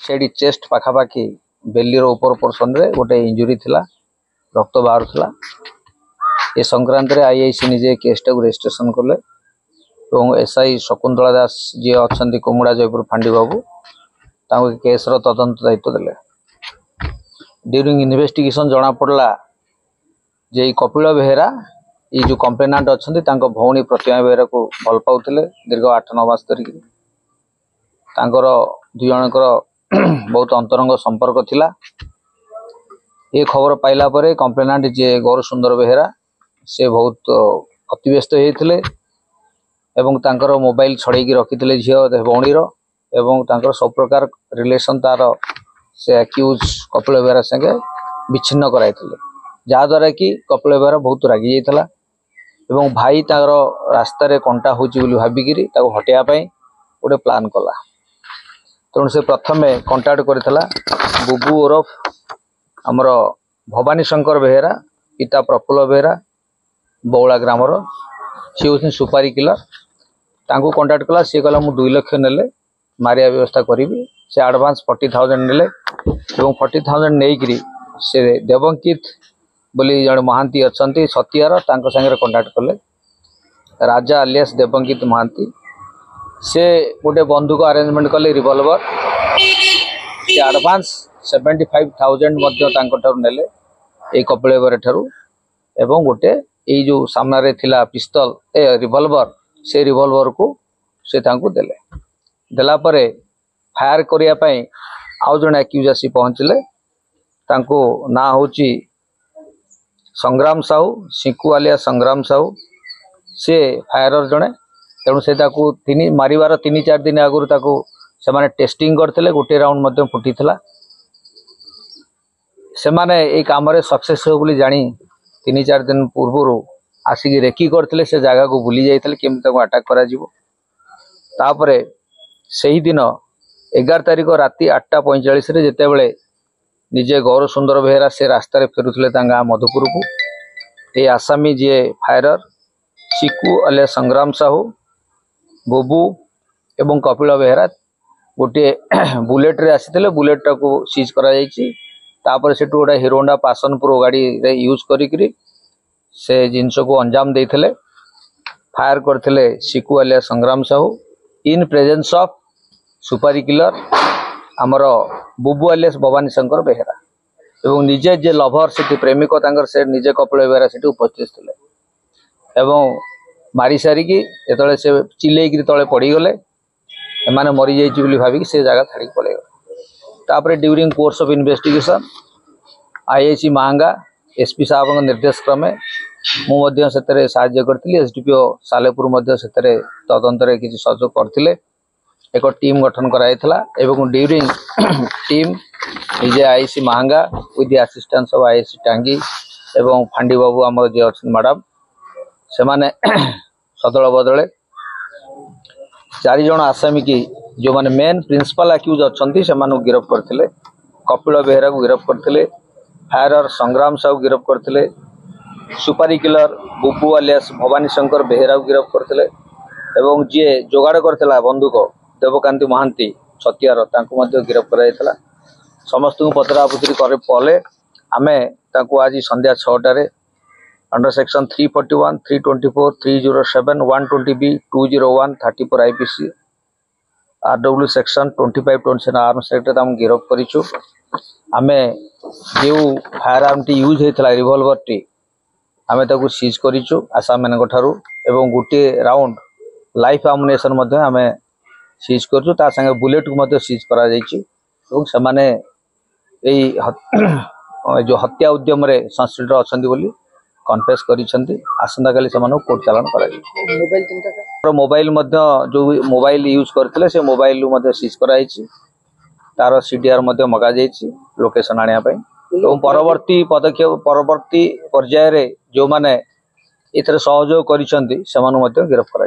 सेठी chest पाखापाखि बेलीर ऊपर portion रे गोटे इंजुरी थिला, रक्त बाहर थिला। ए संक्रांत रे आईआईसी निजे केस टाକୁ रेजिस्ट्रेशन कले और एसआई शकुंतला दास जी अच्छा कुमुड़ा जयपुर फांडी बाबू तांको केस रो तदंत दायित्व देले। ड्यूरिंग इन्वेस्टिगेशन जना पड़ला जे कपिल बेहेरा ये जो कंप्लेनेंट अच्छा तांको भौणी प्रतिमा बेहेरा को भल पाउथिले दीर्घ 8-9 मास धरिक तांकर दुई जनकर बहुत अंतरंग संपर्क थिला। ये खबर पाइला परे कंप्लेनेंट जे गौर सुंदर बेहेरा से बहुत अतिव्यस्त होते एवं तांकर मोबाइल छड़े रखी झील भौणी एवं तांकर सब प्रकार रिलेशन तार से एक्यूज कपिल बेहेरा संगे विच्छिन्न कराई जहाद्वारा कि कपिल बेहेरा बहुत रागी जाता एवं भाई तार रास्ता रे कंटा हो भाविकी हटाइवाई गोटे प्लान कला। तेणु से प्रथमे कंटाक्ट करथिला बुबू ओरफ आमर भवानी शंकर बेहेरा पिता प्रफुल्ल बेहेरा बौला ग्रामर सी हूँ सुपारी किलर तांको कंटाक्ट कला। सी कहला मु 2 लाख नेले मारिया व्यवस्था करी से एडवांस 40,000 नेले और 40,000 नहीं से देवंकित बोली जड़े महांती अच्छा छतियार सागर कंटाक्ट कले राजा आलियास देवंकित महांती से गोटे बंधुक अरेंजमेंट कले रिवॉल्वर एडवांस 75,000 नेले ये कपिल बेहेरा ठारू एवं गोटे ये जो सामना रे थिला पिस्तल रिवॉल्वर से रिवॉल्वर को से देले देला परे फायर करिया पई आउ जण एक्यूज आसी पहुंचले तांको ना होची संग्राम साहू सिंकू आलिया संग्राम साहू से फायरर जड़े तेणु से मारिवार 3-4 दिन आगुरी से माने टेस्टिंग करते गोटे राउंड मध्य फुटी थिला से माने ए काम रे सक्सेस हो बोली जानी 3-4 दिन पूर्व आसिक रेकी करते से जगह को बुली जाइए केमती अटाक करा जीवो। तापरे सही दिन 11 तारिख राति 8:45 रे जेते बेले निजे गौर सुंदर बेहेरा से रास्ता रे फेरुथिले गाँ मधुपुर को ये आसामी जी फायरर सिकू अले संग्राम साहू बुबू एवं कपिल बेहेरा गोटे बुलेट रे आसीथिले बुलेट टाको सीज करा जायछि। तापर से गोटे हीरो होंडा पासन प्रो गाड़ी रे यूज करी से जिनस को अंजाम देथिले फायर करथिले सिकू अले संग्राम साहू इन प्रेजेंस ऑफ सुपारी किलर आमर बुबू अलियास भवानी शंकर बेहेरा एवं निजे जे लभर से प्रेमिक से निजे कपिल बेहेरा से उपस्थित थे एवं मारी सारिकी जो से चिल्लैक तले पड़गले एमाने मरी जाइए भाविक से जगह छाड़ी पलैगले। तापर during course of investigation IIC Mahanga SP साहब निर्देश क्रमे मुझे साहाय्य करी एसडीपीओ सालेपुर से तदंत किसी सहयोग करते एक टीम गठन कराइला एवं ड्यूरिंग टीम निजे IC Mahanga with the assistance of IC टांगी एवं फांडी बाबू आम जी अच्छा मैडम से माने सदल बदले 4 जन आसामी की जो माने मेन प्रिंसिपल एक्यूज अच्छा से गिरफ्त करते कपिल बेहेरा को गिरफ्त करते फायरर संग्राम साहू गिरफ्त करते सुपारी किलर बुबू अलियास भवानी शंकर बेहेरा को गिरफ्त करते एवं जी जोगाड़ करता बंदूक देवकांति महांती छतियार गिरफ्त कर समस्त को पचरा पुचरी करे आमे आज संध्या 6टारे under section 341, 324, 307, 120B, 201, 34 IPC RW section 25-27 arms act गिरफ्त करिछु। आमे जो फायर आर्म टी यूज होता रिवॉल्वर टी आमे ताकू सीज करिछु आसाम मान ठारू एवं गोटे राउंड लाइफ आमुनेशन आमे सीज करिछु ता संगे बुलेट को सीज करा जायछि एवं से माने जो हत्या उद्यम रे संश्लिष्ट अछंती बोली कन्फेस करिसेंती। आसंता काली से कोर्ट चालान करा मोबाइल जो मोबाइल यूज करथिले से मोबाइल सीज कराइछि तार सीडीआर मगा जाइछि लोकेशन आनिया पई एवं परवर्ती पदक्षेप परवर्ती पर्याय रे जो माने इथरे सहयोग करिसेंती सेमानु गिरफ्त करा।